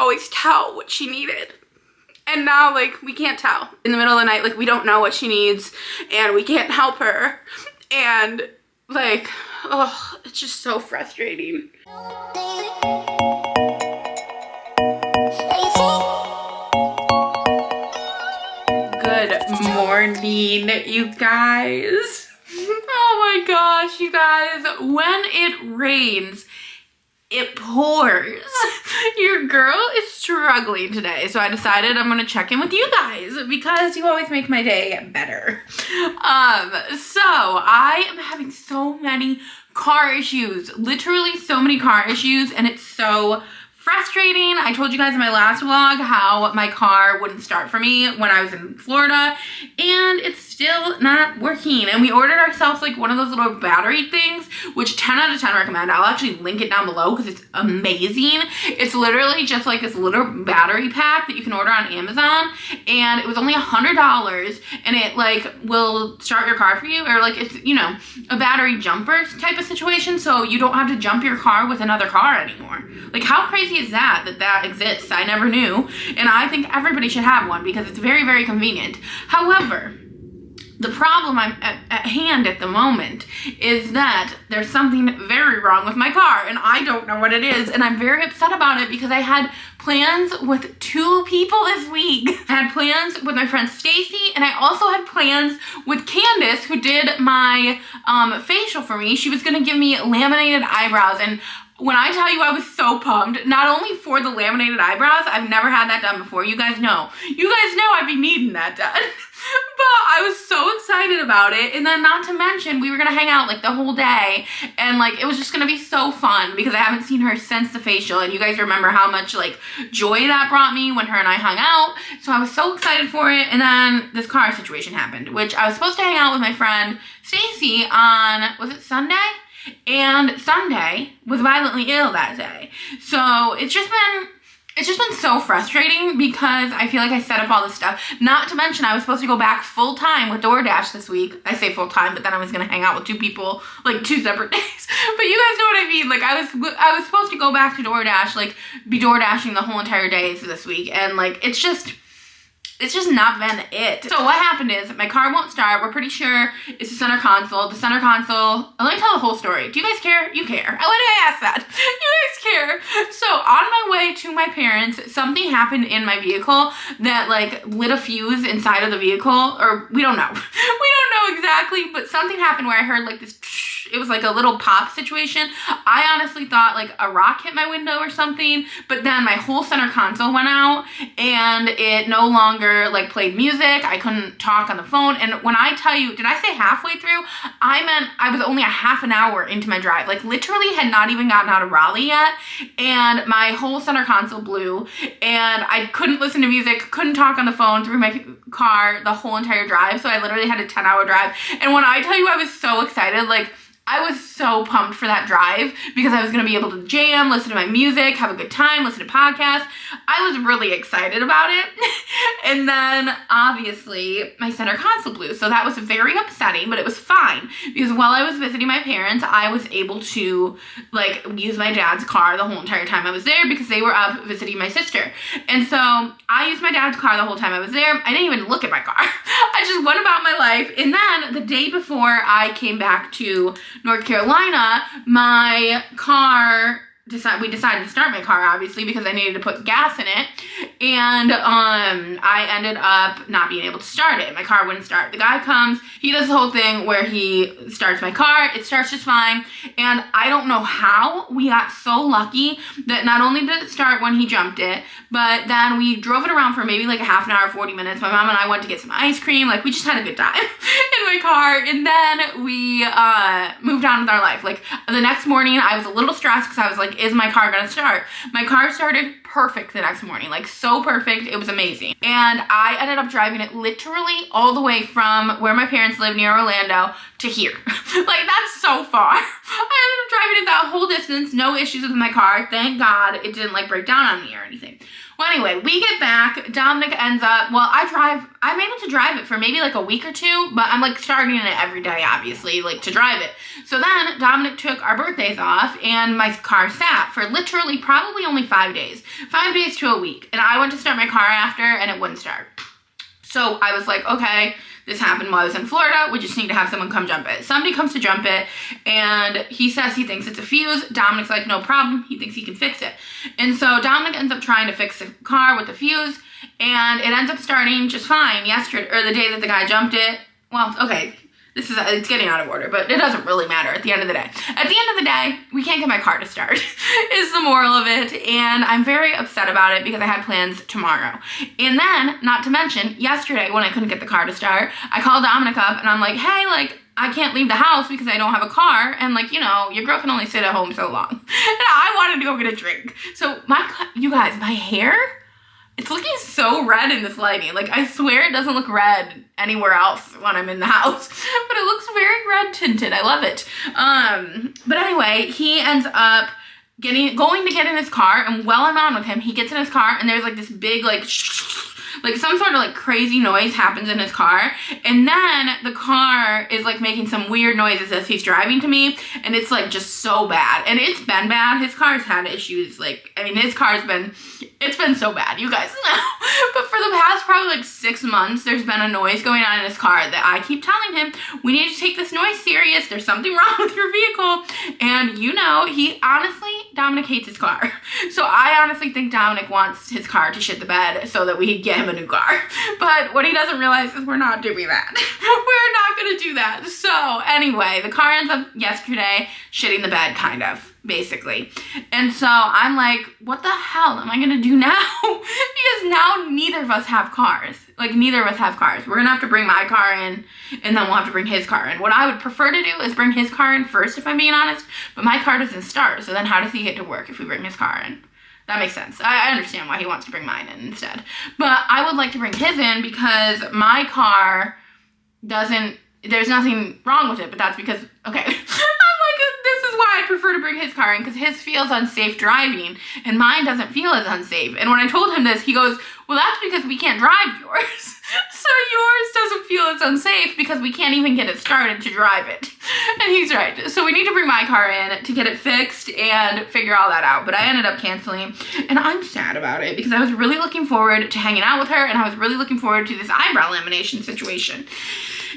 always tell what she needed. And now, like, we can't tell. In the middle of the night, like, we don't know what she needs, and we can't help her. And, like, oh, it's just so frustrating. Good morning, you guys. Oh my gosh, you guys. When it rains, it pours. Your girl is struggling today, so I decided I'm gonna check in with you guys because you always make my day better. So I am having so many car issues, literally so many car issues, and it's so frustrating. I told you guys in my last vlog how my car wouldn't start for me when I was in Florida, and it's still not working. And we ordered ourselves like one of those little battery things, which 10 out of 10 recommend. I'll actually link it down below because it's amazing. It's literally just like this little battery pack that you can order on Amazon, and it was only $100, and it like will start your car for you, or like it's, you know, a battery jumper type of situation, so you don't have to jump your car with another car anymore. Like, how crazy is that exists? I never knew, and I think everybody should have one because it's very, very convenient. However, the problem I'm at hand at the moment is that there's something very wrong with my car, and I don't know what it is, and I'm very upset about it because I had plans with 2 people this week. I had plans with my friend Stacy, and I also had plans with Candace, who did my facial for me. She was gonna give me laminated eyebrows, and when I tell you I was so pumped, not only for the laminated eyebrows, I've never had that done before. You guys know I'd be needing that done. But I was so excited about it, and then not to mention we were gonna hang out like the whole day, and like it was just gonna be so fun because I haven't seen her since the facial, and you guys remember how much like joy that brought me when her and I hung out. So I was so excited for it, and then this car situation happened, which I was supposed to hang out with my friend Stacy on, was it Sunday? And Sunday was violently ill that day. So it's just been so frustrating because I feel like I set up all this stuff. Not to mention I was supposed to go back full time with DoorDash this week. I say full time, but then I was gonna hang out with 2 people like 2 separate days. But you guys know what I mean. Like I was supposed to go back to DoorDash, like be DoorDashing the whole entire days this week, and like it's just not been it. So what happened is my car won't start. We're pretty sure it's the center console. The center console, let me tell the whole story. Do you guys care? You care. Why did I ask that? You guys care. So on my way to my parents, something happened in my vehicle that like lit a fuse inside of the vehicle, or we don't know. We don't know exactly, but something happened where I heard like this, it was like a little pop situation. I honestly thought like a rock hit my window or something, but then my whole center console went out and it no longer like played music. I couldn't talk on the phone. And when I tell you, did I say halfway through? I meant I was only a half an hour into my drive, like literally had not even gotten out of Raleigh yet, and my whole center console blew, and I couldn't listen to music, couldn't talk on the phone through my car the whole entire drive. So I literally had a 10-hour drive. And when I tell you I was so excited, like I was so pumped for that drive because I was going to be able to jam, listen to my music, have a good time, listen to podcasts. I was really excited about it. And then obviously my center console blew. So that was very upsetting, but it was fine because while I was visiting my parents, I was able to like use my dad's car the whole entire time I was there because they were up visiting my sister. And so I used my dad's car the whole time I was there. I didn't even look at my car. I just went about my life. And then the day before I came back to North Carolina, my car we decided to start my car, obviously, because I needed to put gas in it, and I ended up not being able to start it. My car wouldn't start. The guy comes, he does the whole thing where he starts my car, it starts just fine, and I don't know how we got so lucky that not only did it start when he jumped it, but then we drove it around for maybe like a half an hour, 40 minutes. My mom and I went to get some ice cream, like we just had a good time in my car, and then we moved on with our life. Like the next morning, I was a little stressed because I was like, is my car gonna start? My car started perfect the next morning, like so so perfect. It was amazing. And I ended up driving it literally all the way from where my parents live near Orlando to here. Like, that's so far. I ended up driving it that whole distance, no issues with my car. Thank God it didn't like break down on me or anything. Well, anyway, we get back. Dominic ends up, well, I'm able to drive it for maybe like a week or two, but I'm like starting it every day, obviously, like to drive it. So then Dominic took our birthdays off and my car sat for literally probably only 5 days. 5 days to a week. And I went to start my car after and it wouldn't start. So I was like, okay, this happened while I was in Florida. We just need to have someone come jump it. Somebody comes to jump it, and he says he thinks it's a fuse. Dominic's like, no problem. He thinks he can fix it. And so Dominic ends up trying to fix the car with the fuse, and it ends up starting just fine yesterday, or the day that the guy jumped it. Well, okay, it's getting out of order, but it doesn't really matter at the end of the day. At the end of the day, we can't get my car to start, is the moral of it, and I'm very upset about it because I had plans tomorrow. And then, not to mention, yesterday when I couldn't get the car to start, I called Dominic up and I'm like, hey, like, I can't leave the house because I don't have a car, and like, you know, your girl can only sit at home so long. And I wanted to go get a drink. So you guys, my hair, it's looking so red in this lighting. Like, I swear it doesn't look red anywhere else when I'm in the house, but it looks very red tinted. I love it. But anyway, he ends up going to get in his car, and while I'm on with him, he gets in his car, and there's like this big, like some sort of like crazy noise happens in his car, and then the car is like making some weird noises as he's driving to me, and it's like just so bad. And it's been bad. His car's had issues. Like, I mean, it's been so bad, you guys know. But for the past probably like 6 months, there's been a noise going on in his car that I keep telling him, we need to take this noise serious. There's something wrong with your vehicle. And you know, Dominic hates his car. So I honestly think Dominic wants his car to shit the bed so that we can get him a new car. But what he doesn't realize is we're not doing that. We're not gonna do that. So anyway, the car ends up yesterday shitting the bed, kind of, basically. And so I'm like, what the hell am I gonna do now? Because now neither of us have cars. Like, neither of us have cars. We're gonna have to bring my car in, and then we'll have to bring his car in. What I would prefer to do is bring his car in first, if I'm being honest, but my car doesn't start, so then how does he get to work if we bring his car in? That makes sense. I understand why he wants to bring mine in instead. But I would like to bring his in because my car there's nothing wrong with it, but that's because, okay. This is why I prefer to bring his car in, because his feels unsafe driving, and mine doesn't feel as unsafe. And when I told him this, he goes, well, that's because we can't drive yours. So yours doesn't feel as unsafe because we can't even get it started to drive it. And he's right. So we need to bring my car in to get it fixed and figure all that out. But I ended up canceling, and I'm sad about it because I was really looking forward to hanging out with her, and I was really looking forward to this eyebrow lamination situation.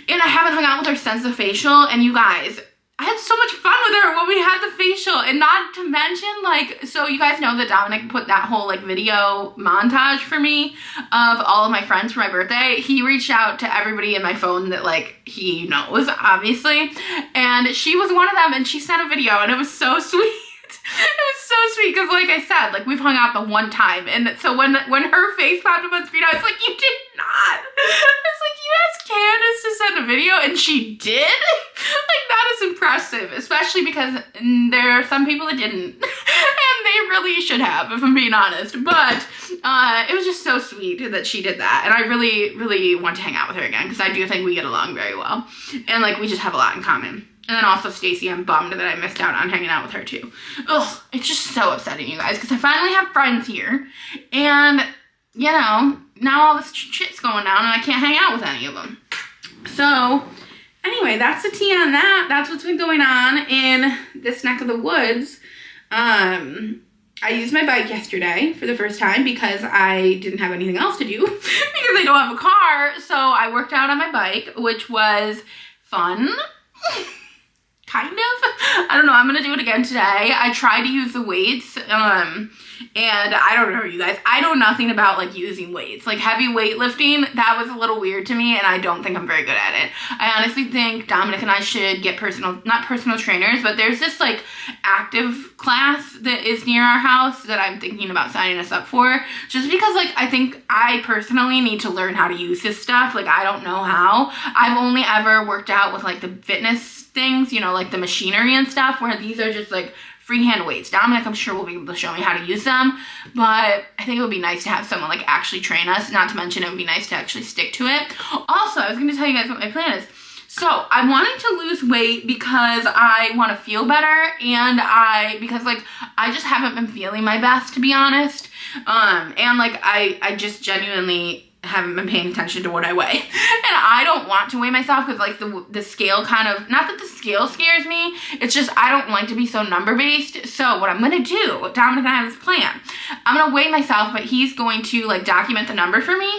And I haven't hung out with her since the facial, and you guys, I had so much fun with her when we had the facial. And not to mention, like, so you guys know that Dominic put that whole like video montage for me of all of my friends for my birthday. He reached out to everybody in my phone that like he knows, obviously, and she was one of them, and she sent a video, and it was so sweet. It was so sweet because, like I said, like, we've hung out the one time, and so when her face popped up on screen, I was like, you did not. I was like, you asked Candace to send a video, and she did? Like, that is impressive, especially because there are some people that didn't, and they really should have, if I'm being honest. But it was just so sweet that she did that, and I really, really want to hang out with her again because I do think we get along very well, and like, we just have a lot in common. And then also Stacy, I'm bummed that I missed out on hanging out with her too. Ugh, it's just so upsetting, you guys, because I finally have friends here, and, you know, now all this shit's going down, and I can't hang out with any of them. So, anyway, that's the tea on that. That's what's been going on in this neck of the woods. I used my bike yesterday for the first time because I didn't have anything else to do because I don't have a car, so I worked out on my bike, which was fun. Kind of. I don't know. I'm going to do it again today. I tried to use the weights, and I don't know, you guys. I know nothing about, like, using weights. Like, heavy weightlifting, that was a little weird to me, and I don't think I'm very good at it. I honestly think Dominic and I should get not personal trainers, but there's this, like, active class that is near our house that I'm thinking about signing us up for, just because, like, I think I personally need to learn how to use this stuff. Like, I don't know how. I've only ever worked out with, like, the fitness things, you know, like the machinery and stuff, where these are just like freehand weights. Dominic, I'm sure, will be able to show me how to use them, but I think it would be nice to have someone like actually train us. Not to mention, it would be nice to actually stick to it. Also, I was going to tell you guys what my plan is. So I'm wanting to lose weight because I want to feel better, and because like I just haven't been feeling my best, to be honest. And like I just genuinely haven't been paying attention to what I weigh. And I don't want to weigh myself because like the scale kind of, not that the scale scares me, it's just I don't like to be so number based. So what I'm gonna do, Dominic and I have this plan. I'm gonna weigh myself, but he's going to like document the number for me.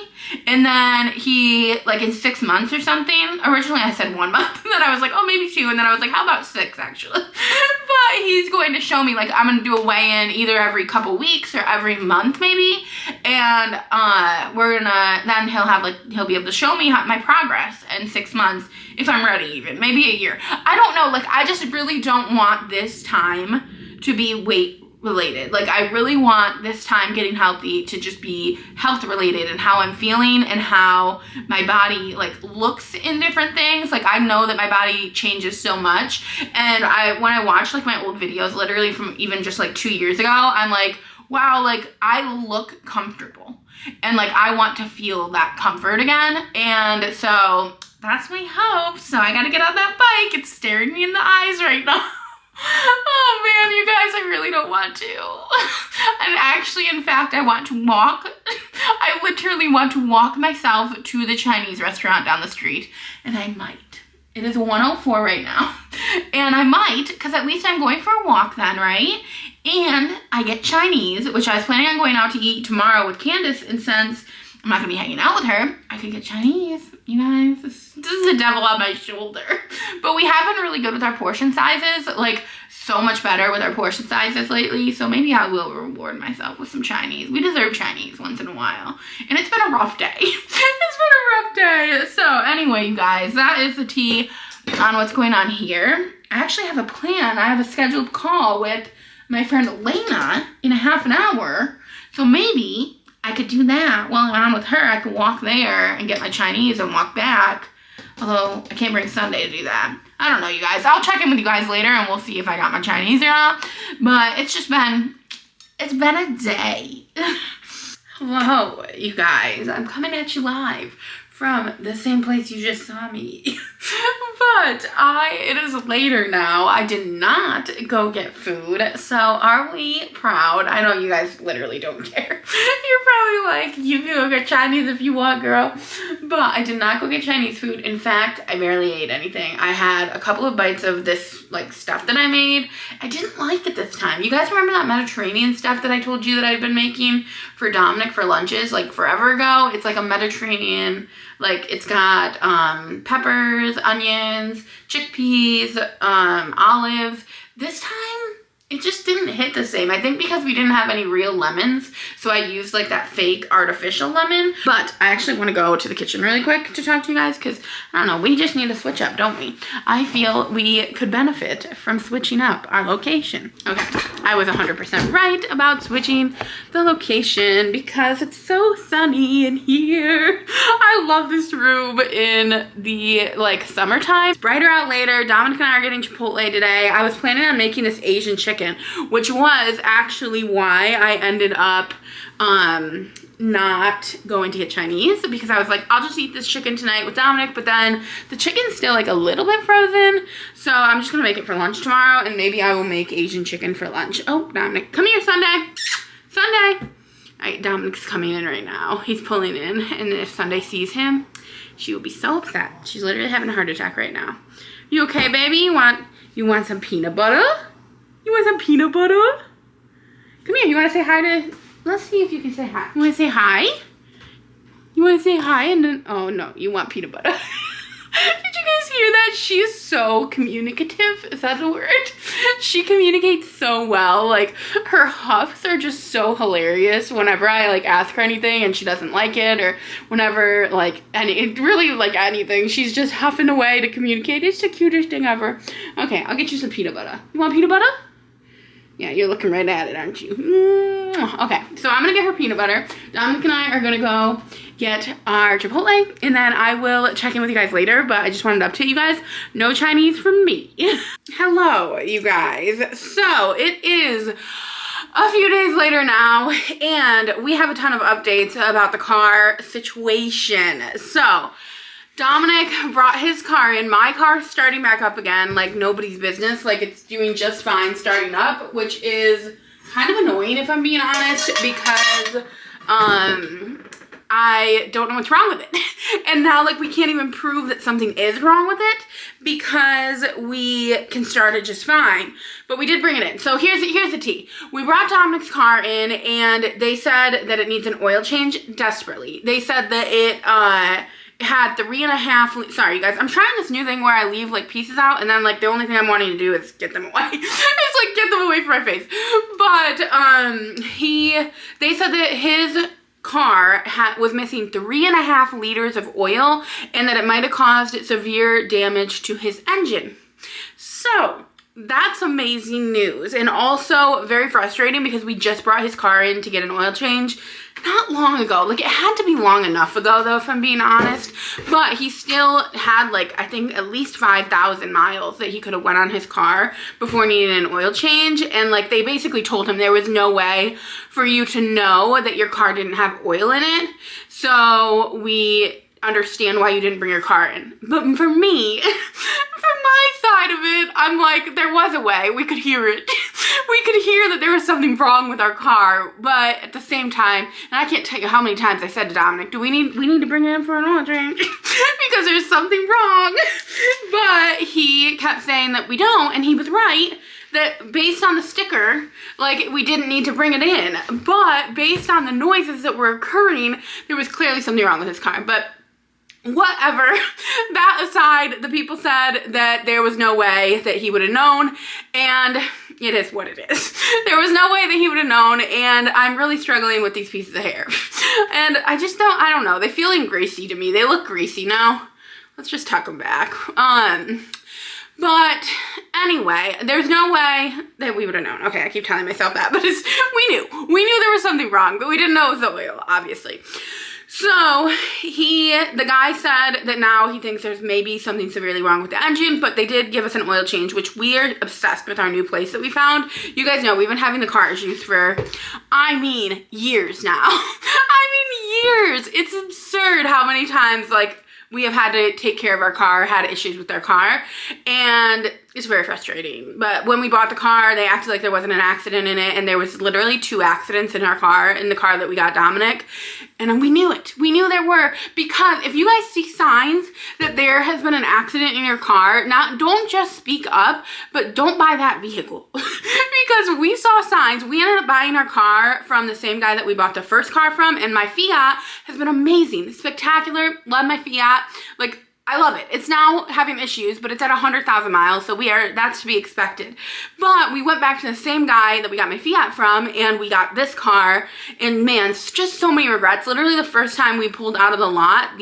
And then he, like in 6 months or something, originally I said 1 month, and then I was like, oh, maybe 2, and then I was like, how about 6 actually? But he's going to show me, like, I'm going to do a weigh-in either every couple weeks or every month maybe, and then he'll be able to show me my progress in 6 months, if I'm ready even, maybe a year. I don't know, like, I just really don't want this time to be weight related. Like, I really want this time getting healthy to just be health related, and how I'm feeling and how my body like looks in different things. Like, I know that my body changes so much, and when I watch like my old videos, literally from even just like 2 years ago, I'm like, wow, like I look comfortable, and like I want to feel that comfort again. And so that's my hope. So I gotta get on that bike. It's staring me in the eyes right now. Oh man, you guys, I really don't want to. And actually, in fact, I want to walk. I literally want to walk myself to the Chinese restaurant down the street. And I might. It is 1:04 right now. And I might, because at least I'm going for a walk then, right? And I get Chinese, which I was planning on going out to eat tomorrow with Candace. And since I'm not going to be hanging out with her, I could get Chinese. You guys, this is a devil on my shoulder. But we have been really good with our portion sizes, like so much better with our portion sizes lately. So maybe I will reward myself with some Chinese. We deserve Chinese once in a while. And it's been a rough day. It's been a rough day. So anyway, you guys, that is the tea on what's going on here. I actually have a plan. I have a scheduled call with my friend Elena in a half an hour. So maybe I could do that while I'm with her. I could walk there and get my Chinese and walk back. Although I can't bring Sunday to do that. I don't know, you guys. I'll check in with you guys later and we'll see if I got my Chinese or not. But it's been a day. Hello, you guys. I'm coming at you live from the same place you just saw me. But it is later now. I did not go get food. So are we proud? I know you guys literally don't care. You're probably like, you can go get Chinese if you want, girl. But I did not go get Chinese food. In fact, I barely ate anything. I had a couple of bites of this like stuff that I made. I didn't like it this time. You guys remember that Mediterranean stuff that I told you that I'd been making for Dominic for lunches like forever ago? It's like a Mediterranean, like it's got peppers, onions, chickpeas, olives. This time it just didn't hit the same. I think because we didn't have any real lemons, so I used like that fake artificial lemon. But I actually want to go to the kitchen really quick to talk to you guys because, I don't know, we just need to switch up, don't we? I feel we could benefit from switching up our location. Okay, I was 100% right about switching the location because it's so sunny in here. I love this room in the like summertime. It's brighter out later. Dominic and I are getting Chipotle today. I was planning on making this Asian chicken, which was actually why I ended up not going to get Chinese, because I was like, I'll just eat this chicken tonight with Dominic, but then the chicken's still like a little bit frozen, so I'm just gonna make it for lunch tomorrow, and maybe I will make Asian chicken for lunch. Oh, Dominic, come here, Sunday. Sunday. All right, Dominic's coming in right now. He's pulling in, and if Sunday sees him, she will be so upset. She's literally having a heart attack right now. You okay, baby? You want some peanut butter? You want some peanut butter? Come here, you want to say hi to... Let's see if you can say hi. You want to say hi? You want to say hi and then... Oh, no, you want peanut butter. Did you guys hear that? She is so communicative. Is that the word? She communicates so well. Like, her huffs are just so hilarious whenever I, like, ask her anything and she doesn't like it, or whenever, like, really, like, anything. She's just huffing away to communicate. It's the cutest thing ever. Okay, I'll get you some peanut butter. You want peanut butter? Yeah, you're looking right at it, aren't you? Okay, so I'm gonna get her peanut butter. Dominic and I are gonna go get our Chipotle, and then I will check in with you guys later, but I just wanted to update you guys. No Chinese from me. Hello, you guys. So it is a few days later now, and we have a ton of updates about the car situation. So Dominic brought his car in. My car's starting back up again like nobody's business. Like, it's doing just fine starting up, which is kind of annoying if I'm being honest, because I don't know what's wrong with it. And now, like, we can't even prove that something is wrong with it because we can start it just fine. But we did bring it in. So here's the tea. We brought Dominic's car in, and they said that it needs an oil change desperately. They said that it had 3.5, sorry you guys, I'm trying this new thing where I leave like pieces out, and then like the only thing I'm wanting to do is get them away. It's like get them away from my face. But they said that his car was missing 3.5 liters of oil, and that it might have caused severe damage to his engine. So that's amazing news, and also very frustrating because we just brought his car in to get an oil change not long ago. Like, it had to be long enough ago though, if I'm being honest, but he still had like, I think at least 5,000 miles that he could have went on his car before needing an oil change. And like, they basically told him there was no way for you to know that your car didn't have oil in it. So we understand why you didn't bring your car in. But for me, from my side of it, I'm like, there was a way. We could hear it. We could hear that there was something wrong with our car, but at the same time, and I can't tell you how many times I said to Dominic, we need to bring it in for an oil change because there's something wrong. But he kept saying that we don't, and he was right. That based on the sticker, like, we didn't need to bring it in. But based on the noises that were occurring, there was clearly something wrong with his car. But whatever. That aside, the people said that there was no way that he would have known, and it is what it is. There was no way that he would have known, and I'm really struggling with these pieces of hair. And I don't know. They feel greasy to me. They look greasy now. Let's just tuck them back. But anyway, there's no way that we would have known. Okay, I keep telling myself that, but we knew there was something wrong, but we didn't know it was the oil, obviously. So the guy said that now he thinks there's maybe something severely wrong with the engine, but they did give us an oil change, which we are obsessed with our new place that we found. You guys know we've been having the car issues for, I mean, years now. I mean, years. It's absurd how many times, like, we have had to take care of our car, had issues with our car, and it's very frustrating. But when we bought the car, they acted like there wasn't an accident in it, and there was literally 2 accidents in our car, in the car that we got Dominic, and we knew it. We knew there were, because if you guys see signs that there has been an accident in your car, don't just speak up, but don't buy that vehicle. Because we saw signs. We ended up buying our car from the same guy that we bought the first car from, and my Fiat has been amazing, spectacular. Love my Fiat. Like, I love it. It's now having issues, but it's at 100,000 miles, so that's to be expected. But we went back to the same guy that we got my Fiat from, and we got this car, and man, just so many regrets. Literally the first time we pulled out of the lot,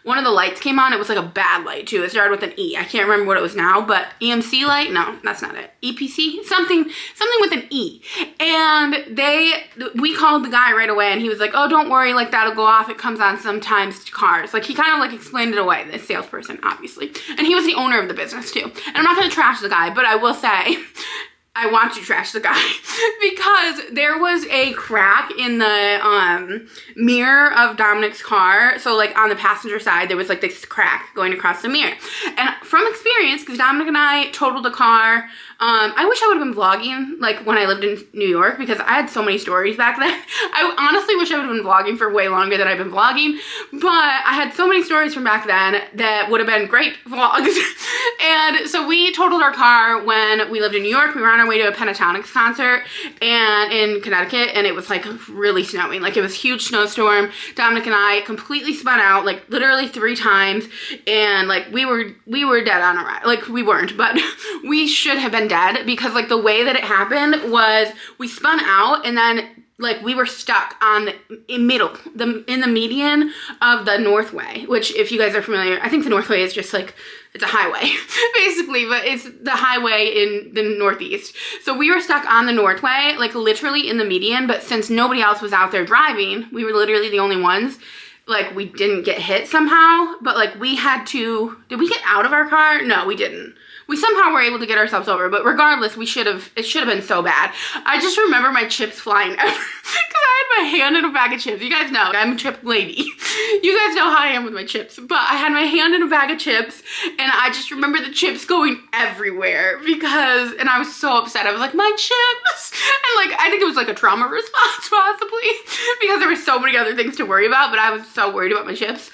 one of the lights came on. It was like a bad light too. It started with an E. I can't remember what it was now, but EMC light? No, that's not it. EPC? Something with an E. And we called the guy right away, and he was like, oh, don't worry, like, that'll go off. It comes on sometimes to cars. Like, he kind of like explained it away, this salesperson, obviously. And he was the owner of the business too. And I'm not gonna trash the guy, but I will say, I want to trash the guy because there was a crack in the mirror of Dominic's car. So like on the passenger side, there was like this crack going across the mirror. And from experience, because Dominic and I totaled the car, I wish I would have been vlogging like when I lived in New York, because I had so many stories back then. I honestly wish I would have been vlogging for way longer than I've been vlogging, but I had so many stories from back then that would have been great vlogs. And so we totaled our car when we lived in New York. We were on our way to a Pentatonics concert and in Connecticut, and it was like really snowing. Like, it was a huge snowstorm. Dominic and I completely spun out, like literally 3 times, and like we were dead on arrival. Like, we weren't, but we should have been dead, because like the way that it happened was we spun out, and then like we were stuck on in the median of the Northway, which, if you guys are familiar, I think the Northway is just like, it's a highway basically, but it's the highway in the Northeast. So we were stuck on the Northway, like literally in the median, but since nobody else was out there driving, we were literally the only ones. like we didn't get hit somehow, but like we had to, did we get out of our car? No, we didn't. We somehow were able to get ourselves over, but regardless, it should have been so bad. I just remember my chips flying everywhere because I had my hand in a bag of chips. You guys know, I'm a chip lady. You guys know how I am with my chips, but I had my hand in a bag of chips and I just remember the chips going everywhere and I was so upset. I was like, my chips! And like, I think it was like a trauma response possibly because there were so many other things to worry about, but I was so worried about my chips.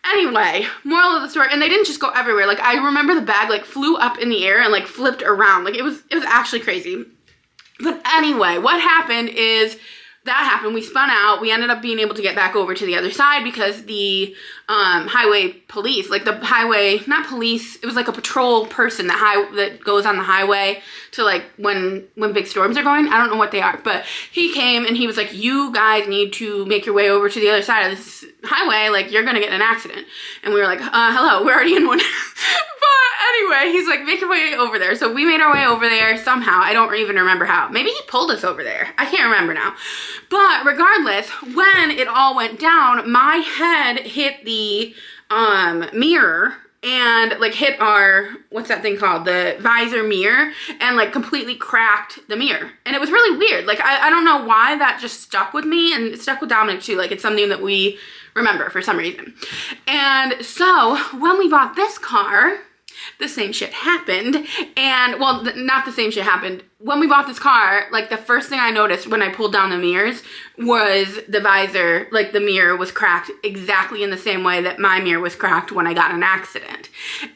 Anyway, moral of the story, and they didn't just go everywhere. Like, I remember the bag, like, flew up in the air and, like, flipped around. Like, it was actually crazy. But anyway, what happened is that happened. We spun out. We ended up being able to get back over to the other side because the highway police, like the highway, not police, it was like a patrol person that goes on the highway to like when big storms are going. I don't know what they are, but he came and he was like, you guys need to make your way over to the other side of this highway. Like, you're going to get in an accident. And we were like, hello, we're already in one. But anyway, he's like, make your way over there. So we made our way over there somehow. I don't even remember how. Maybe he pulled us over there. I can't remember now. But regardless, when it all went down, my head hit the mirror and like hit our, what's that thing called? The visor mirror, and like completely cracked the mirror. And it was really weird. Like, I don't know why that just stuck with me, and it stuck with Dominic too. Like, it's something that we remember for some reason. And so when we bought this car, the same shit happened. And well, not the same shit happened. When we bought this car, like the first thing I noticed when I pulled down the mirrors was the visor, like the mirror was cracked exactly in the same way that my mirror was cracked when I got in an accident.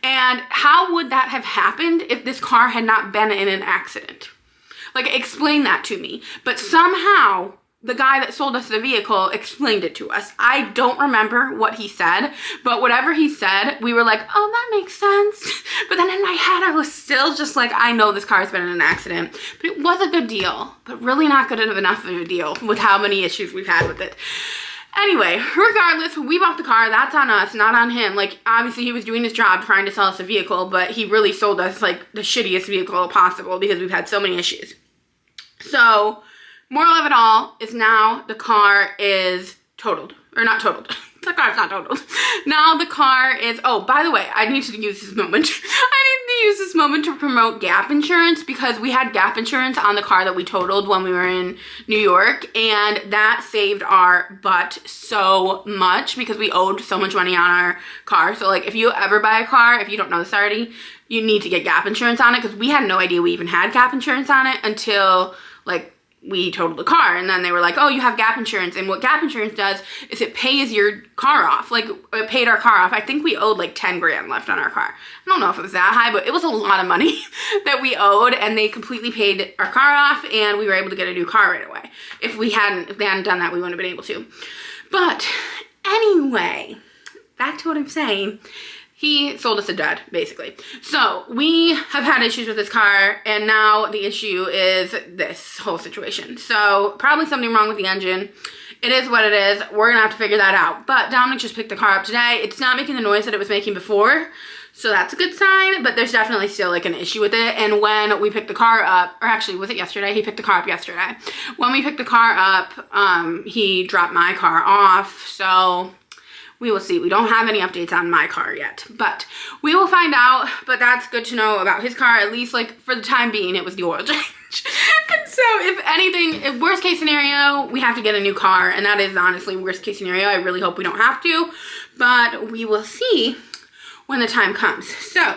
And how would that have happened if this car had not been in an accident? Like, explain that to me. But somehow the guy that sold us the vehicle explained it to us. I don't remember what he said, but whatever he said, we were like, oh, that makes sense. But then in my head, I was still just like, I know this car's been in an accident, but it was a good deal, but really not good enough of a deal with how many issues we've had with it. Anyway, regardless, we bought the car. That's on us, not on him. Like, obviously he was doing his job trying to sell us a vehicle, but he really sold us like the shittiest vehicle possible because we've had so many issues. So, moral of it all is now the car is totaled. Or not totaled. The car's not totaled. Now the car is, oh, by the way, I need to use this moment. To promote gap insurance, because we had gap insurance on the car that we totaled when we were in New York, and that saved our butt so much because we owed so much money on our car. So like, if you ever buy a car, if you don't know this already, you need to get gap insurance on it, because we had no idea we even had gap insurance on it until like we totaled the car, and then they were like, oh, you have gap insurance. And what gap insurance does is it pays your car off. Like, it paid our car off. I think we owed like 10 grand left on our car. I don't know if it was that high, but it was a lot of money that we owed, and they completely paid our car off, and we were able to get a new car right away. If they hadn't done that, we wouldn't have been able to. But anyway, back to what I'm saying. He sold us a dud, basically. So we have had issues with this car, and now the issue is this whole situation. So probably something wrong with the engine. It is what it is. We're gonna have to figure that out. But Dominic just picked the car up today. It's not making the noise that it was making before, so that's a good sign, but there's definitely still like an issue with it. And when we picked the car up, or actually, was it yesterday? He picked the car up yesterday. When we picked the car up, he dropped my car off, so we will see. We don't have any updates on my car yet, but we will find out. But that's good to know about his car. At least, like, for the time being, it was the oil change. And so, if anything, if worst case scenario, we have to get a new car, and that is honestly worst case scenario. I really hope we don't have to, but we will see when the time comes. So,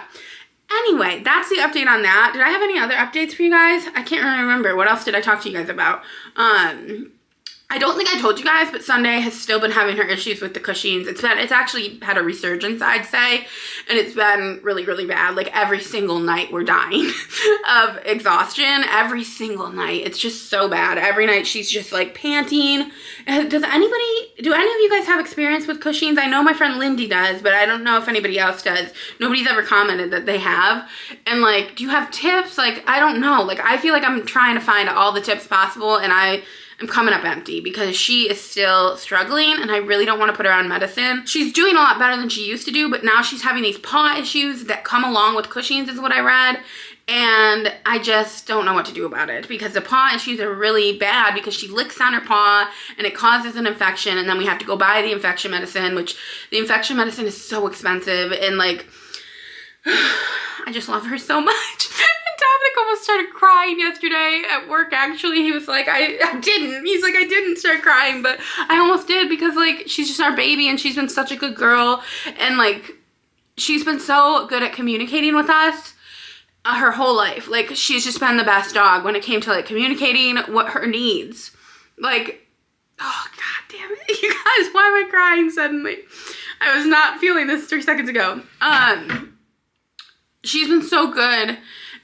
anyway, that's the update on that. Did I have any other updates for you guys? I can't really remember. What else did I talk to you guys about? I don't think I told you guys, but Sunday has still been having her issues with the Cushings. It's actually had a resurgence, I'd say, and it's been really, really bad. Like, every single night we're dying of exhaustion. Every single night. It's just so bad. Every night she's just like panting. Do any of you guys have experience with Cushings? I know my friend Lindy does, but I don't know if anybody else does. Nobody's ever commented that they have. And like, do you have tips? Like, I don't know. Like, I feel like I'm trying to find all the tips possible, and I'm coming up empty because she is still struggling, and I really don't want to put her on medicine. She's doing a lot better than she used to do, but now she's having these paw issues that come along with Cushing's, is what I read. and I just don't know what to do about it because the paw issues are really bad because she licks on her paw and it causes an infection, and then we have to go buy the infection medicine, which the infection medicine is so expensive, and like I just love her so much. And Dominic almost started crying yesterday at work. Actually, he was like, I didn't. He's like, I didn't start crying, but I almost did because like she's just our baby and she's been such a good girl, and like she's been so good at communicating with us her whole life. Like she's just been the best dog when it came to like communicating what her needs. Like, oh god damn it, you guys, why am I crying suddenly? I was not feeling this 3 seconds ago. She's been so good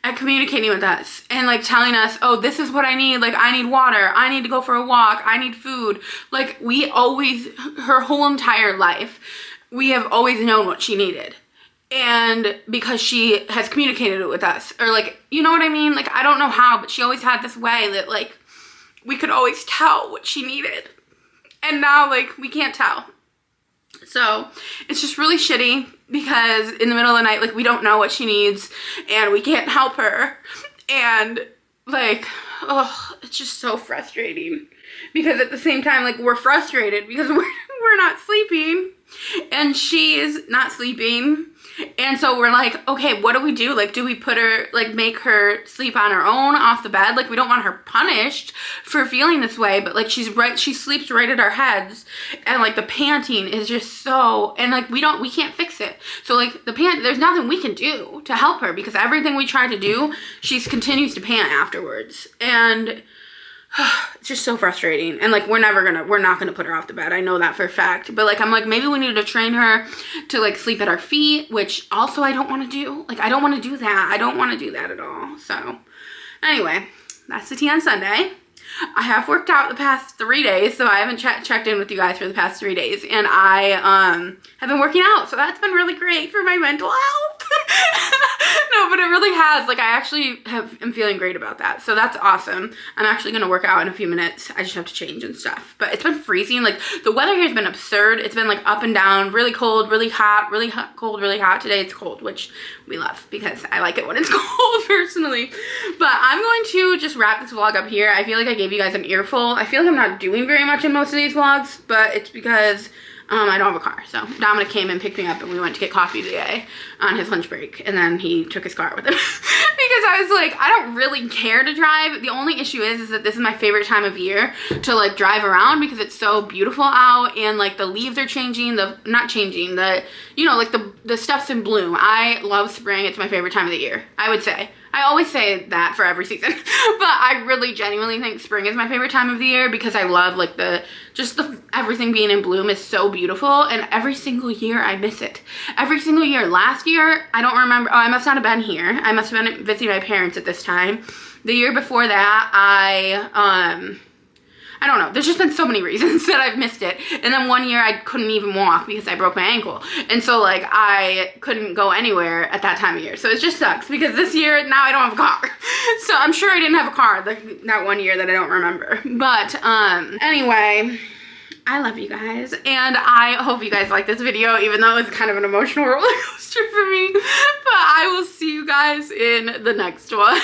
at communicating with us and like telling us, oh, this is what I need. Like I need water, I need to go for a walk, I need food. Like we always, her whole entire life, we have always known what she needed. And because she has communicated it with us, or like, you know what I mean? Like, I don't know how, but she always had this way that like, we could always tell what she needed. And now like, we can't tell. So it's just really shitty because in the middle of the night, like we don't know what she needs and we can't help her. And like, oh, it's just so frustrating because at the same time, like we're frustrated because we're not sleeping and she's not sleeping. And so we're like, okay, what do we do? Like, do we put her, like make her sleep on her own off the bed? Like we don't want her punished for feeling this way, but like she sleeps right at our heads, and like the panting is just so, and like we can't fix it. So like there's nothing we can do to help her because everything we try to do, she continues to pant afterwards. And it's just so frustrating. And like we're not gonna put her off the bed. I know that for a fact. But like I'm like, maybe we need to train her to like sleep at our feet, which also I don't want to do. Like I don't want to do that. I don't want to do that at all. So anyway, that's the tea on Sunday. I have worked out the past 3 days, so I haven't checked in with you guys for the past 3 days, and I have been working out, so that's been really great for my mental health. No, but it really has. Like I actually am feeling great about that, so that's awesome. I'm actually gonna work out in a few minutes. I just have to change and stuff. But it's been freezing. Like the weather here has been absurd. It's been like up and down, really cold, really hot, cold, really hot. Today it's cold, which we love because I like it when it's cold personally. But I'm going to just wrap this vlog up here. I feel like I gave you guys an earful. I feel like I'm not doing very much in most of these vlogs, but it's because I don't have a car. So Dominic came and picked me up and we went to get coffee today on his lunch break, and then he took his car with him because I was like, I don't really care to drive. The only issue is that this is my favorite time of year to like drive around because it's so beautiful out, and like the leaves are changing, you know, like the stuff's in bloom. I love spring. It's my favorite time of the year, I would say. I always say that for every season, but I really genuinely think spring is my favorite time of the year because I love like everything being in bloom is so beautiful, and every single year I miss it. Every single year. Last year, I don't remember. Oh, I must not have been here. I must have been visiting my parents at this time. The year before that, I don't know. There's just been so many reasons that I've missed it. And then one year I couldn't even walk because I broke my ankle. And so like I couldn't go anywhere at that time of year. So it just sucks because this year now I don't have a car. So I'm sure I didn't have a car that one year that I don't remember. But anyway, I love you guys. And I hope you guys like this video, even though it's kind of an emotional roller coaster for me. But I will see you guys in the next one.